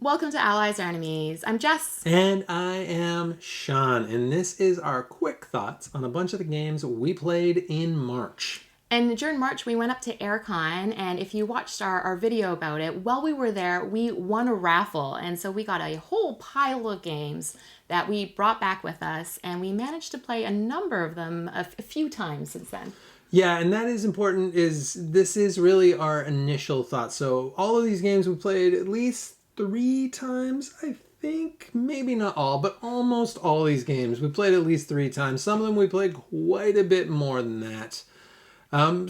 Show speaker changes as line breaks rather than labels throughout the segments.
Welcome to Allies or Enemies. I'm Jess.
And I am Sean, and this is our quick thoughts on a bunch of the games we played in March.
And during March, we went up to Aircon, and if you watched our video about it, while we were there, we won a raffle. And so we got a whole pile of games that we brought back with us, and we managed to play a number of them a few times since then.
Yeah, and that is important, this is really our initial thoughts. So all of these games we played at least 3 times, I think. Maybe not all, but almost all these games we played at least 3 times. Some of them we played quite a bit more than that.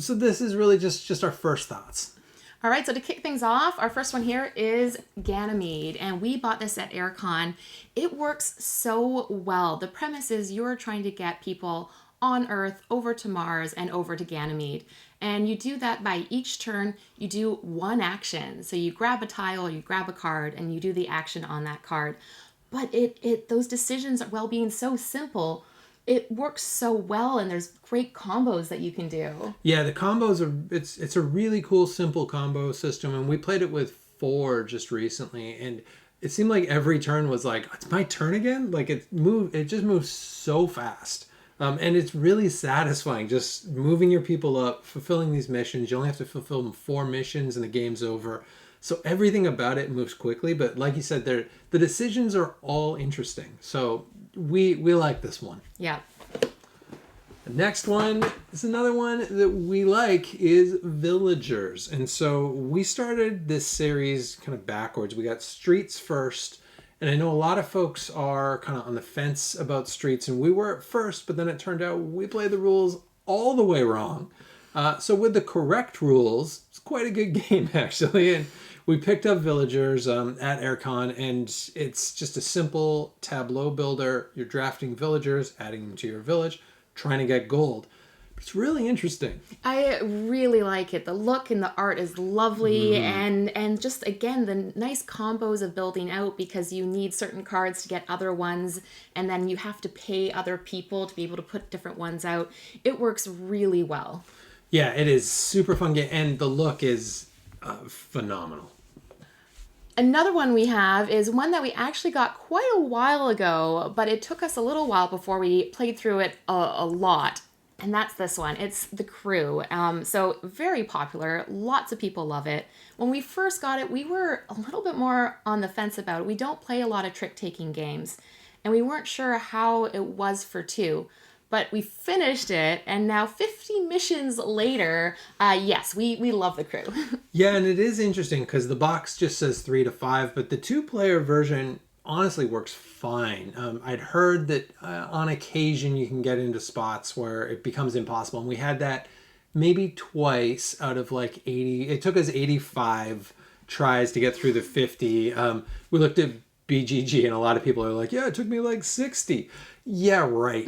So this is really just our first thoughts.
All right, so to kick things off, our first one here is Ganymede, and we bought this at Aircon. It works so well. The premise is you're trying to get people on Earth over to Mars and over to Ganymede. And you do that by each turn, you do one action. So you grab a tile, you grab a card, and you do the action on that card. But those decisions, while being so simple, it works so well, and there's great combos that you can do.
Yeah, the combos it's a really cool, simple combo system, and we played it with 4 just recently, and it seemed like every turn was like, it's my turn again? Like it just moves so fast. And it's really satisfying just moving your people up, fulfilling these missions. You only have to fulfill them 4 missions and the game's over. So everything about it moves quickly, but like you said, the decisions are all interesting. So we like this one.
Yeah.
The next one is another one that we like is Villagers. And so we started this series kind of backwards. We got Streets first. And I know a lot of folks are kind of on the fence about Streets, and we were at first, but then it turned out we played the rules all the way wrong. So with the correct rules, it's quite a good game, actually. And we picked up Villagers at Aircon, and it's just a simple tableau builder. You're drafting villagers, adding them to your village, trying to get gold. It's really interesting.
I really like it. The look and the art is lovely, and just, again, the nice combos of building out, because you need certain cards to get other ones, and then you have to pay other people to be able to put different ones out. It works really well.
Yeah, it is super fun game, and the look is phenomenal.
Another one we have is one that we actually got quite a while ago, but it took us a little while before we played through it a lot. And that's this one. It's The Crew. So very popular. Lots of people love it. When we first got it, we were a little bit more on the fence about it. We don't play a lot of trick-taking games, and we weren't sure how it was for 2. But we finished it, and now 50 missions later, yes, we love The Crew.
Yeah, and it is interesting because the box just says 3 to 5, but the 2-player version honestly works fine. I'd heard that on occasion you can get into spots where it becomes impossible, and we had that maybe twice out of like 80. It took us 85 tries to get through the 50. We looked at BGG, and a lot of people are like, yeah, it took me like 60. Yeah, right.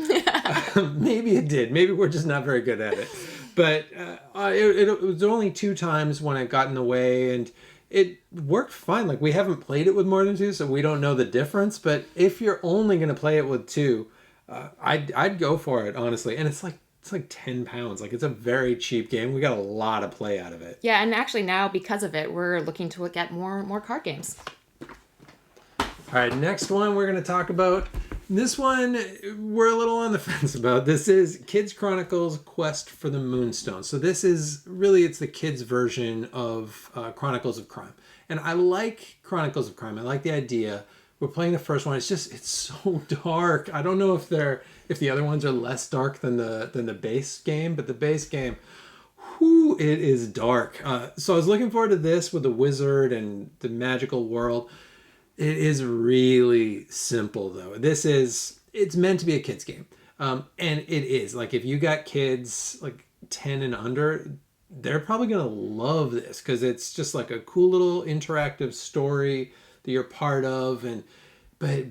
Maybe it did. Maybe we're just not very good at it. But it was only 2 times when it got in the way, and it worked fine. Like, we haven't played it with more than 2, so we don't know the difference. But if you're only going to play it with 2, I'd go for it, honestly. And it's like £10. Like, it's a very cheap game. We got a lot of play out of it.
Yeah, and actually now, because of it, we're looking to get more card games.
All right, next one we're going to talk about. This one, we're a little on the fence about. This is Kids Chronicles Quest for the Moonstones. So this is, really, it's the kids' version of Chronicles of Crime. And I like Chronicles of Crime. I like the idea. We're playing the first one. It's so dark. I don't know if the other ones are less dark than the base game, but the base game, whoo, it is dark. So I was looking forward to this with the wizard and the magical world. It is really simple, though. It's meant to be a kid's game. And it is. Like, if you got kids, like, 10 and under, they're probably going to love this, because it's just like a cool little interactive story that you're part of. But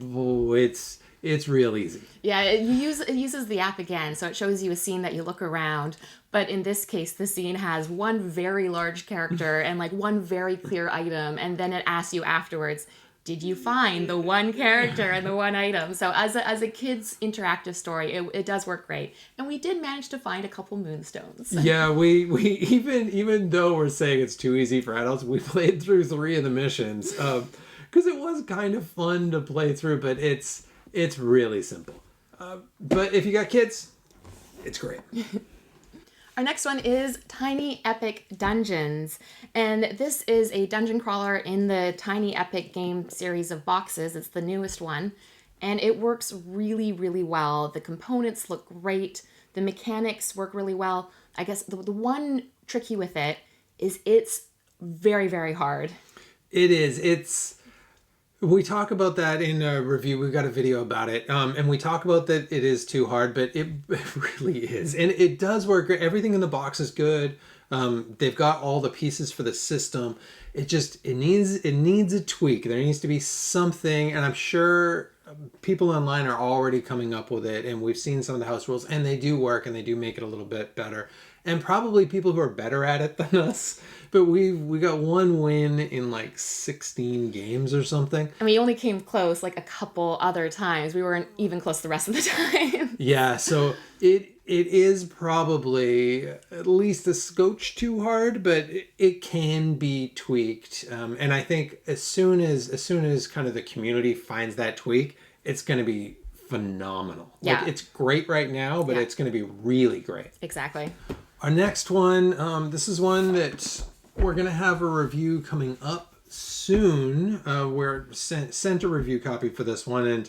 it's real easy.
Yeah, it uses the app again, so it shows you a scene that you look around. But in this case, the scene has one very large character and, like, one very clear item, and then it asks you afterwards, did you find the one character and the one item? So as a kid's interactive story, it does work great. And we did manage to find a couple Moonstones.
Yeah, we even though we're saying it's too easy for adults, we played through 3 of the missions. because it was kind of fun to play through, but it's really simple. But if you got kids, it's great.
Our next one is Tiny Epic Dungeons. And this is a dungeon crawler in the Tiny Epic game series of boxes. It's the newest one. And it works really, really well. The components look great. The mechanics work really well. I guess the one tricky with it is it's very, very hard.
It is. We talk about that in a review. We've got a video about it. And we talk about that it is too hard, but it really is. And it does work. Everything in the box is good. They've got all the pieces for the system. It needs a tweak. There needs to be something, and I'm sure people online are already coming up with it, and we've seen some of the house rules, and they do work, and they do make it a little bit better. And probably people who are better at it than us. But we got one win in like 16 games or something.
And we only came close like a couple other times. We weren't even close the rest of the time.
Yeah, so it is probably at least a scotch too hard, but it can be tweaked. And I think as soon as kind of the community finds that tweak, it's going to be phenomenal.
Yeah.
Like, it's great right now, but it's going to be really great.
Exactly.
Our next one, this is one that we're going to have a review coming up soon. We're sent a review copy for this one, and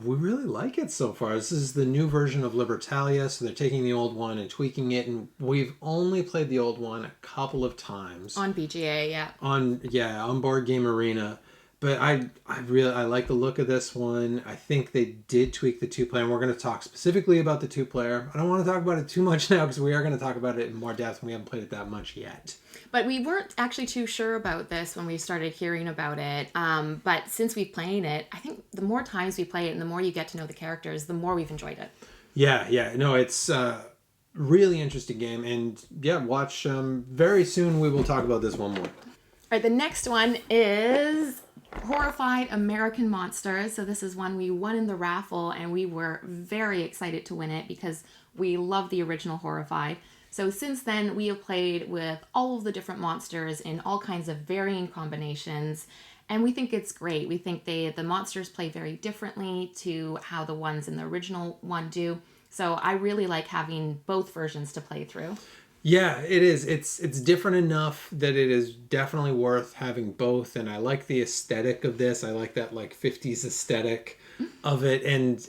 we really like it so far. This is the new version of Libertalia, so they're taking the old one and tweaking it, and we've only played the old one a couple of times.
On BGA, yeah.
On Board Game Arena. But I like the look of this one. I think they did tweak the 2-player, and we're going to talk specifically about the 2-player. I don't want to talk about it too much now because we are going to talk about it in more depth, and we haven't played it that much yet.
But we weren't actually too sure about this when we started hearing about it. But since we've played it, I think the more times we play it and the more you get to know the characters, the more we've enjoyed it.
Yeah. No, it's a really interesting game. And yeah, watch. Very soon we will talk about this one more.
All right, the next one is Horrified American Monsters. So this is one we won in the raffle, and we were very excited to win it because we love the original Horrified. So since then, we have played with all of the different monsters in all kinds of varying combinations, and we think it's great. We think the monsters play very differently to how the ones in the original one do. So I really like having both versions to play through.
Yeah, it is. It's different enough that it is definitely worth having both, and I like the aesthetic of this. I like that like 50s aesthetic of it, and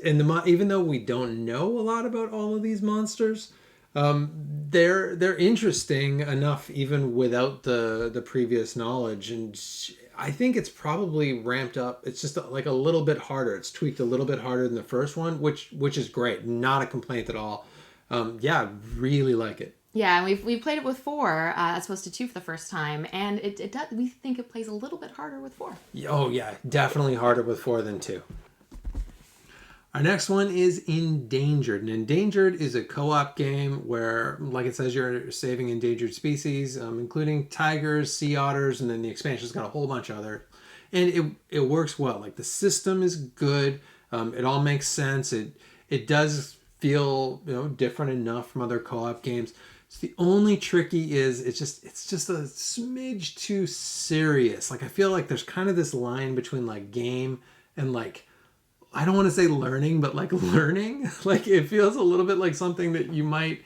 even though we don't know a lot about all of these monsters, they're interesting enough even without the previous knowledge, and I think it's probably ramped up. It's just like a little bit harder. It's tweaked a little bit harder than the first one, which is great. Not a complaint at all. Yeah, really like it.
Yeah, and we've played it with 4 as opposed to 2 for the first time, and it does. We think it plays a little bit harder with 4.
Oh yeah, definitely harder with 4 than 2. Our next one is Endangered. And Endangered is a co-op game where, like it says, you're saving endangered species, including tigers, sea otters, and then the expansion's got a whole bunch of other. And it works well. Like, the system is good. It all makes sense. It does feel different enough from other co-op games. So the only tricky is it's just a smidge too serious. Like, I feel like there's kind of this line between like game and like, I don't want to say learning, but like learning. Like, it feels a little bit like something that you might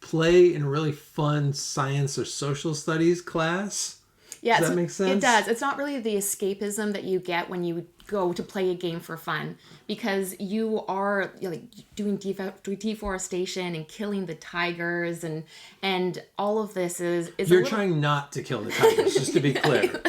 play in a really fun science or social studies class.
Yeah,
does that make sense?
It does. It's not really the escapism that you get when you go to play a game for fun, because you are like doing deforestation and killing the tigers, and all of this is
you're trying not to kill the tigers, just to be clear.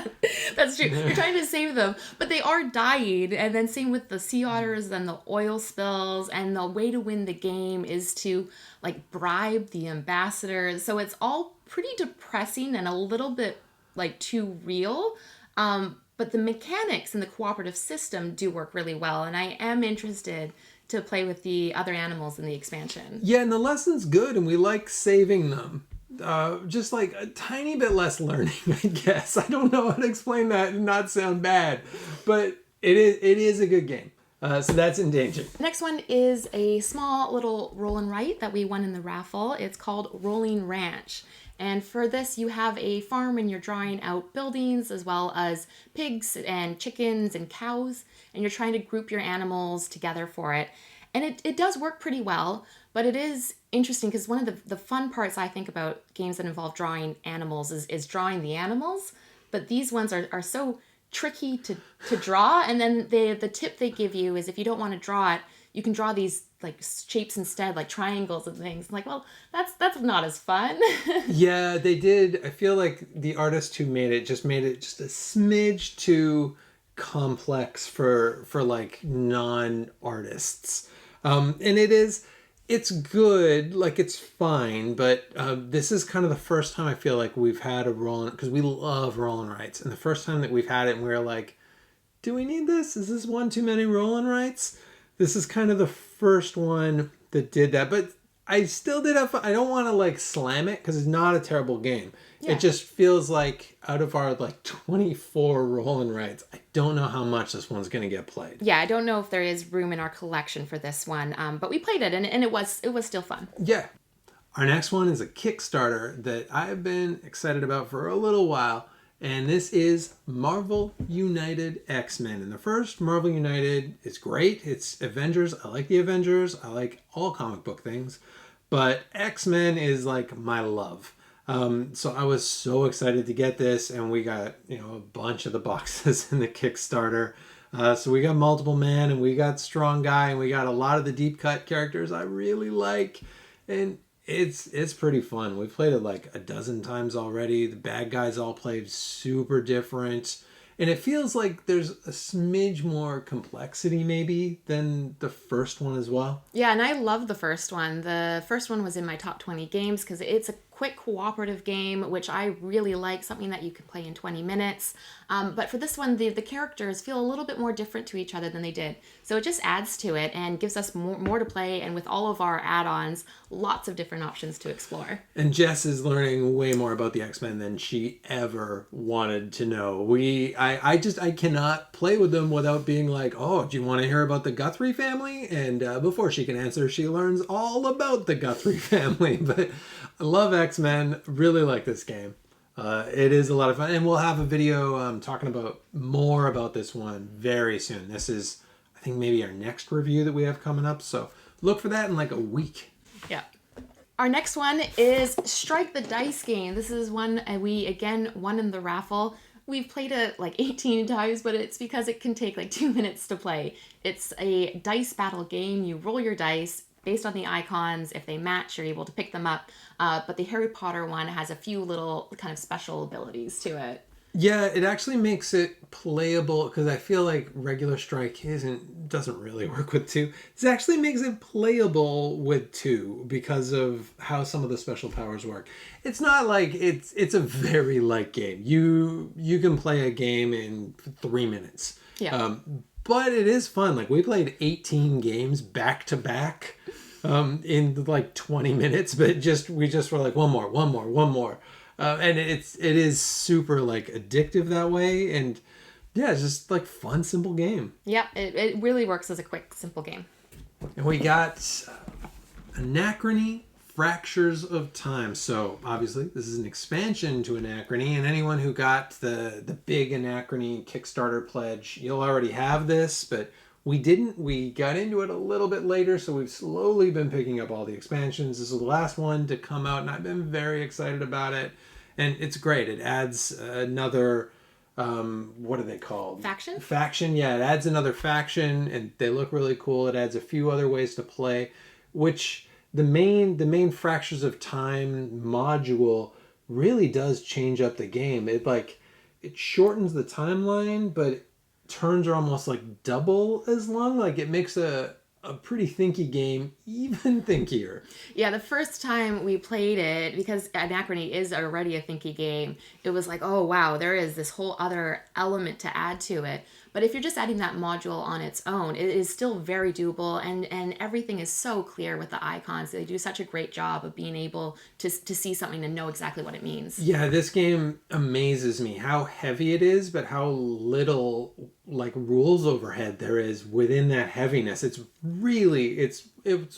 That's true. You're trying to save them, but they are dying. And then same with the sea otters and the oil spills. And the way to win the game is to like bribe the ambassador. So it's all pretty depressing and a little bit like too real. But the mechanics and the cooperative system do work really well. And I am interested to play with the other animals in the expansion.
Yeah, and the lesson's good, and we like saving them. Just like a tiny bit less learning, I guess. I don't know how to explain that and not sound bad, but it is a good game. So that's Endangered.
Next one is a small little roll and write that we won in the raffle. It's called Rolling Ranch. And for this, you have a farm and you're drawing out buildings as well as pigs and chickens and cows. And you're trying to group your animals together for it. And it does work pretty well, but it is interesting because one of the fun parts I think about games that involve drawing animals is drawing the animals. But these ones are so tricky to draw. And then the tip they give you is if you don't want to draw it, you can draw these like shapes instead, like triangles and things. I'm like, well, that's not as fun.
Yeah, they did. I feel like the artist who made it just a smidge too complex for like non-artists. And it's good, like it's fine, but this is kind of the first time I feel like we've had a roll, because we love roll and writes, and the first time that we've had it and we were like, do we need this? Is this one too many roll and writes? This is kind of the first one that did that, but I still did have fun. I don't want to like slam it because it's not a terrible game. Yeah. It just feels like out of our like 24 roll and writes, I don't know how much this one's going to get played.
Yeah, I don't know if there is room in our collection for this one, but we played it and it was still fun.
Yeah. Our next one is a Kickstarter that I've been excited about for a little while, and this is Marvel United X-Men. And the first Marvel United is great. It's Avengers. I like the Avengers. I like all comic book things, but X-Men is like my love. So I was so excited to get this, and we got, a bunch of the boxes in the Kickstarter. So we got Multiple Man, and we got Strong Guy, and we got a lot of the deep cut characters I really like. And it's pretty fun. We've played it like a dozen times already. The bad guys all played super different. And it feels like there's a smidge more complexity maybe than the first one as well.
Yeah, and I love the first one. The first one was in my top 20 games because it's a quick cooperative game, which I really like, something that you can play in 20 minutes. But for this one, the characters feel a little bit more different to each other than they did. So it just adds to it and gives us more to play. And with all of our add-ons, lots of different options to explore.
And Jess is learning way more about the X-Men than she ever wanted to know. I cannot play with them without being like, oh, do you want to hear about the Guthrie family? And before she can answer, she learns all about the Guthrie family. But I love X-Men. Really like this game. It is a lot of fun. And we'll have a video talking about more about this one very soon. This is, I think, maybe our next review that we have coming up. So look for that in like a week.
Yeah. Our next one is Strike the Dice game. This is one we, again, won in the raffle. We've played it like 18 times, but it's because it can take like 2 minutes to play. It's a dice battle game. You roll your dice based on the icons. If they match, you're able to pick them up. But the Harry Potter one has a few little kind of special abilities to it.
Yeah, it actually makes it playable, because I feel like regular Strike doesn't really work with 2. It actually makes it playable with 2 because of how some of the special powers work. It's not like it's a very light game. You can play a game in 3 minutes.
Yeah.
But it is fun. Like, we played 18 games back to back in like 20 minutes, but we just were like, one more. And it is super like addictive that way, and yeah, it's just like fun, simple game.
Yep, it really works as a quick, simple game.
And we got Anachrony, Fractures of Time. So obviously this is an expansion to Anachrony, and anyone who got the big Anachrony Kickstarter pledge, you'll already have this, but we didn't. We got into it a little bit later, so we've slowly been picking up all the expansions. This is the last one to come out, and I've been very excited about it. And it's great. It adds another, what are they called?
Faction?
Faction, yeah. It adds another faction, and they look really cool. It adds a few other ways to play, which the main Fractures of Time module really does change up the game. It shortens the timeline, but turns are almost like double as long. Like, it makes a pretty thinky game even thinkier.
Yeah, the first time we played it, because Anachrony is already a thinky game, it was like, oh wow, there is this whole other element to add to it. But if you're just adding that module on its own, it is still very doable, and everything is so clear with the icons. They do such a great job of being able to see something and know exactly what it means.
Yeah, this game amazes me how heavy it is, but how little like rules overhead there is within that heaviness. It's really it's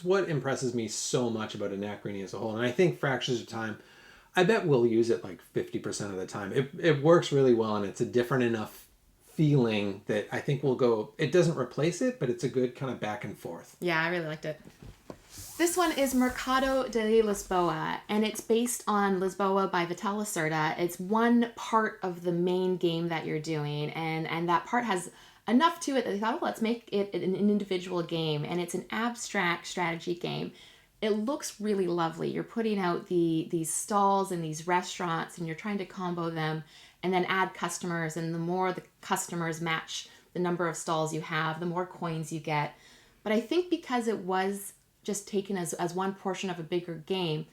what impresses me so much about Anachrony as a whole. And I think Fractures of Time, I bet we'll use it like 50% of the time. It works really well, and it's a different enough feeling that I think we'll go. It doesn't replace it, but it's a good kind of back and forth.
Yeah, I really liked it. This one is Mercado de Lisboa, and it's based on Lisboa by Vital Lacerda. It's one part of the main game that you're doing, and that part has enough to it that they thought, oh, let's make it an individual game, and it's an abstract strategy game. It looks really lovely. You're putting out these stalls and these restaurants, and you're trying to combo them and then add customers, and the more the customers match the number of stalls you have, the more coins you get. But I think because it was just taken as one portion of a bigger game,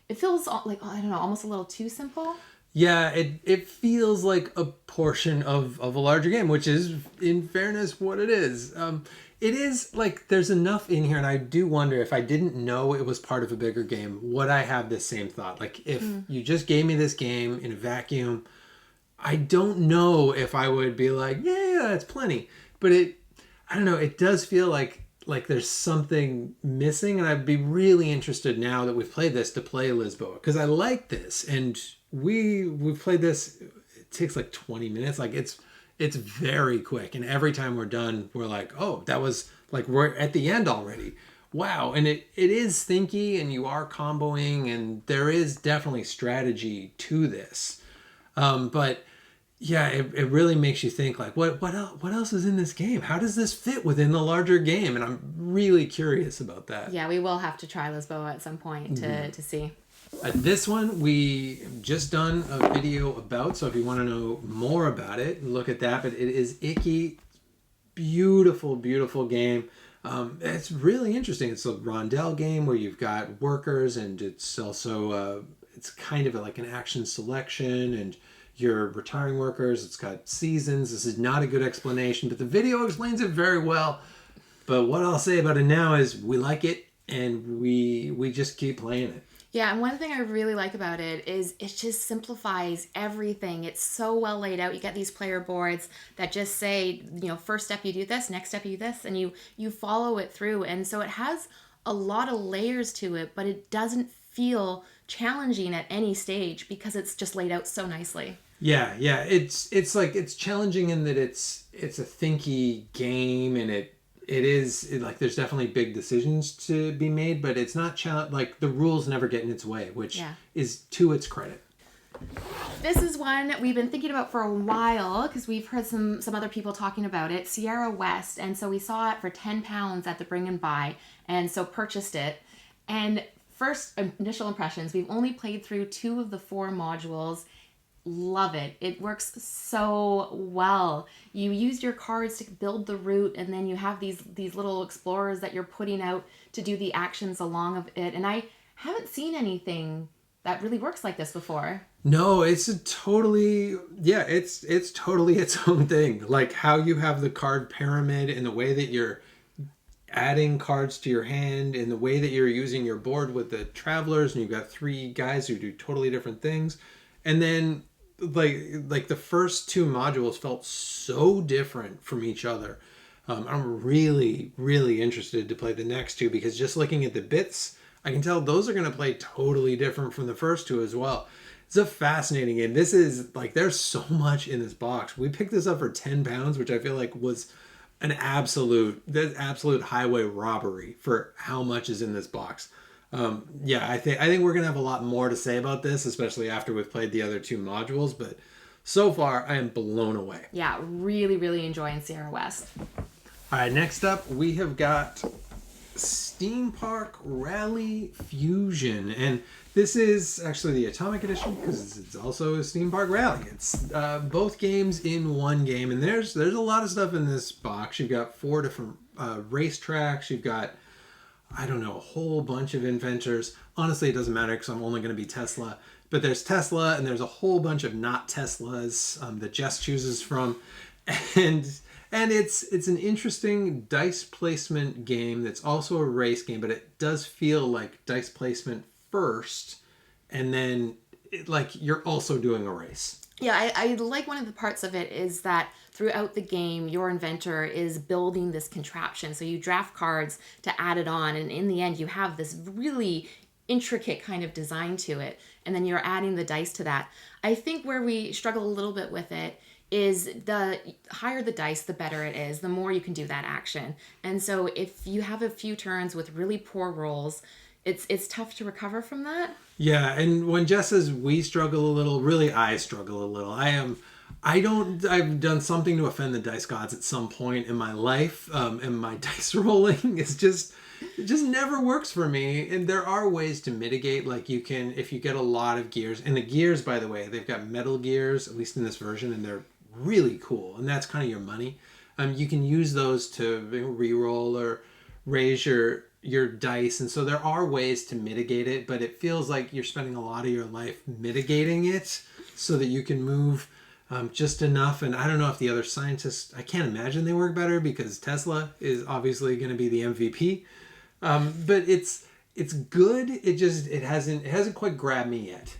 it feels like, I don't know, almost a little too simple.
Yeah, it feels like a portion of a larger game, which is, in fairness, what it is. It is like there's enough in here, and I do wonder if I didn't know it was part of a bigger game, would I have this same thought? Like if you just gave me this game in a vacuum, I don't know if I would be like, yeah, it's plenty. But I don't know, it does feel like there's something missing, and I'd be really interested now that we've played this to play Lisboa, because I like this, and we've played this. It takes like 20 minutes. Like it's very quick, and every time we're done, we're like, oh, that was like we're at the end already. Wow, and it is thinky, and you are comboing, and there is definitely strategy to this, but. Yeah, it really makes you think like what else is in this game? How does this fit within the larger game? And I'm really curious about that.
Yeah, we will have to try Lisboa at some point to see.
This one we just done a video about, so if you want to know more about it, look at that. But it is Icky, beautiful game. It's really interesting. It's a rondel game where you've got workers, and it's also it's kind of like an action selection, and you're retiring workers. It's got seasons. This is not a good explanation, but the video explains it very well. But what I'll say about it now is we like it, and we just keep playing it.
Yeah, and one thing I really like about it is it just simplifies everything. It's so well laid out. You get these player boards that just say, first step you do this, next step you do this, and you follow it through. And so it has a lot of layers to it, but it doesn't feel challenging at any stage because it's just laid out so nicely.
Yeah, it's like it's challenging in that it's a thinky game, and it is like there's definitely big decisions to be made, but it's not like the rules never get in its way, which is to its credit.
This is one we've been thinking about for a while because we've heard some other people talking about it, Sierra West, and so we saw it for £10 at the Bring and Buy, and so purchased it. And first initial impressions, we've only played through 2 of the 4 modules. Love it. It works so well. You use your cards to build the route, and then you have these little explorers that you're putting out to do the actions along of it. And I haven't seen anything that really works like this before.
No, it's totally its own thing. Like how you have the card pyramid, and the way that you're adding cards to your hand, and the way that you're using your board with the travelers, and you've got 3 guys who do totally different things. And then like the first 2 modules felt so different from each other. I'm really, really interested to play the next 2, because just looking at the bits, I can tell those are going to play totally different from the first 2 as well. It's a fascinating game. This is like, there's so much in this box. We picked this up for £10, which I feel like was an absolute highway robbery for how much is in this box. I think we're gonna have a lot more to say about this, especially after we've played the other 2 modules, but so far I am blown away.
Yeah, really, really enjoying Sierra West.
All right, next up we have got Steampunk Rally Fusion, and this is actually the Atomic Edition because it's also a Steampunk Rally. It's both games in one game, and there's a lot of stuff in this box. You've got 4 different racetracks. You've got, I don't know, a whole bunch of inventors. Honestly, it doesn't matter because I'm only going to be Tesla. But there's Tesla, and there's a whole bunch of not Teslas that Jess chooses from. And And it's an interesting dice placement game that's also a race game, but it does feel like dice placement first, and then like you're also doing a race.
Yeah, I like one of the parts of it is that throughout the game, your inventor is building this contraption. So you draft cards to add it on, and in the end, you have this really intricate kind of design to it, and then you're adding the dice to that. I think where we struggle a little bit with it is the higher the dice, the better it is, the more you can do that action. And so if you have a few turns with really poor rolls, it's tough to recover from that.
Yeah, and when Jess says we struggle a little, really I struggle a little. I've done something to offend the dice gods at some point in my life, and my dice rolling is it just never works for me. And there are ways to mitigate, like you can, if you get a lot of gears, and the gears, by the way, they've got metal gears, at least in this version, and they're really cool, and that's kind of your money. You can use those to re-roll or raise your dice, and so there are ways to mitigate it, but it feels like you're spending a lot of your life mitigating it so that you can move just enough. And I don't know if the other scientists, I can't imagine they work better because Tesla is obviously going to be the MVP, but it's good. It hasn't quite grabbed me yet.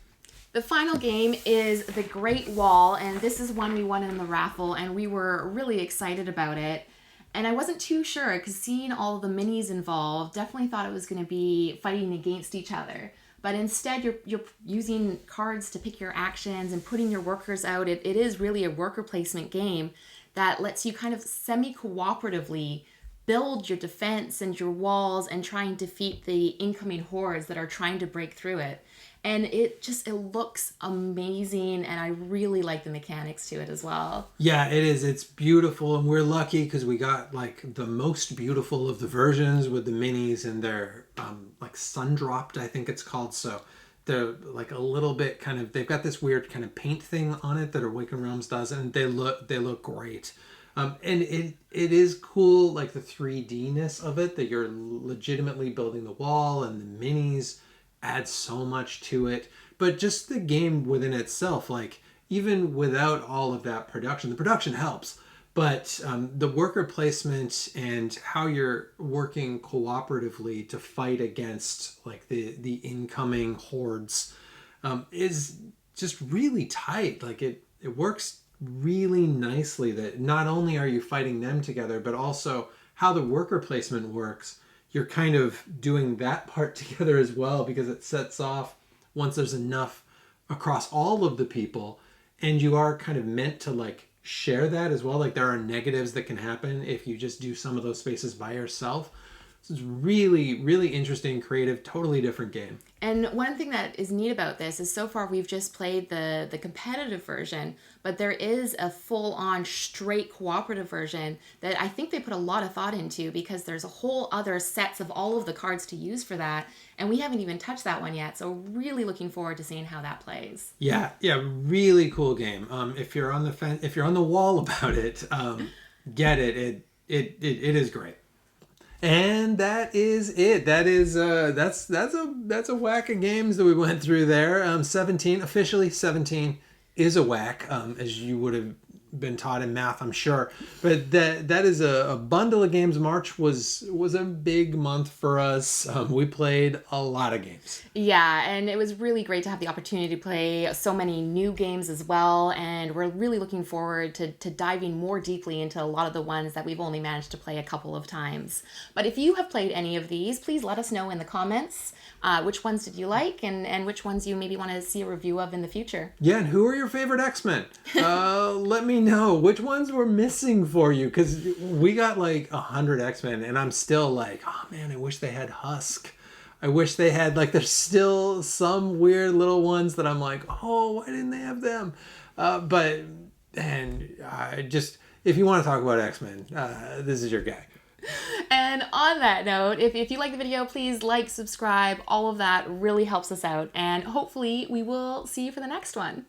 The final game is The Great Wall, and this is one we won in the raffle, and we were really excited about it. And I wasn't too sure, because seeing all of the minis involved, definitely thought it was going to be fighting against each other. But instead, you're using cards to pick your actions and putting your workers out. It is really a worker placement game that lets you kind of semi-cooperatively build your defense and your walls and try and defeat the incoming hordes that are trying to break through it. And it looks amazing, and I really like the mechanics to it as well.
Yeah, it is. It's beautiful, and we're lucky because we got like the most beautiful of the versions with the minis, and they're like sun-dropped, I think it's called. So they're like a little bit kind of, they've got this weird kind of paint thing on it that Awakened Realms does, and they look great. And it is cool, like the 3D-ness of it, that you're legitimately building the wall, and the minis add so much to it. But just the game within itself, like even without all of that production, the production helps, but the worker placement and how you're working cooperatively to fight against like the incoming hordes is just really tight. Like it works really nicely, that not only are you fighting them together, but also how the worker placement works. You're kind of doing that part together as well, because it sets off once there's enough across all of the people, and you are kind of meant to like share that as well. Like there are negatives that can happen if you just do some of those spaces by yourself. So it's really, really interesting, creative, totally different game.
And one thing that is neat about this is so far we've just played the competitive version, but there is a full-on straight cooperative version that I think they put a lot of thought into, because there's a whole other sets of all of the cards to use for that, and we haven't even touched that one yet. So really looking forward to seeing how that plays.
Yeah, really cool game. If you're on the if you're on the wall about it, get it. It is great. And that is it. That is that's a whack of games that we went through there. 17 is a whack, as you would have been taught in math, I'm sure. But that is a bundle of games. March was a big month for us. We played a lot of games.
Yeah, and it was really great to have the opportunity to play so many new games as well, and we're really looking forward to diving more deeply into a lot of the ones that we've only managed to play a couple of times. But if you have played any of these, please let us know in the comments. Which ones did you like, and which ones you maybe want to see a review of in the future.
Yeah, and who are your favorite X-Men? Let me know which ones were missing for you, because we got like 100 X-Men, and I'm still like, oh man, I wish they had Husk. I wish they had, like, there's still some weird little ones that I'm like, oh, why didn't they have them? But if you want to talk about X-Men, this is your guy.
And on that note, if you like the video, please like, subscribe. All of that really helps us out. And hopefully we will see you for the next one.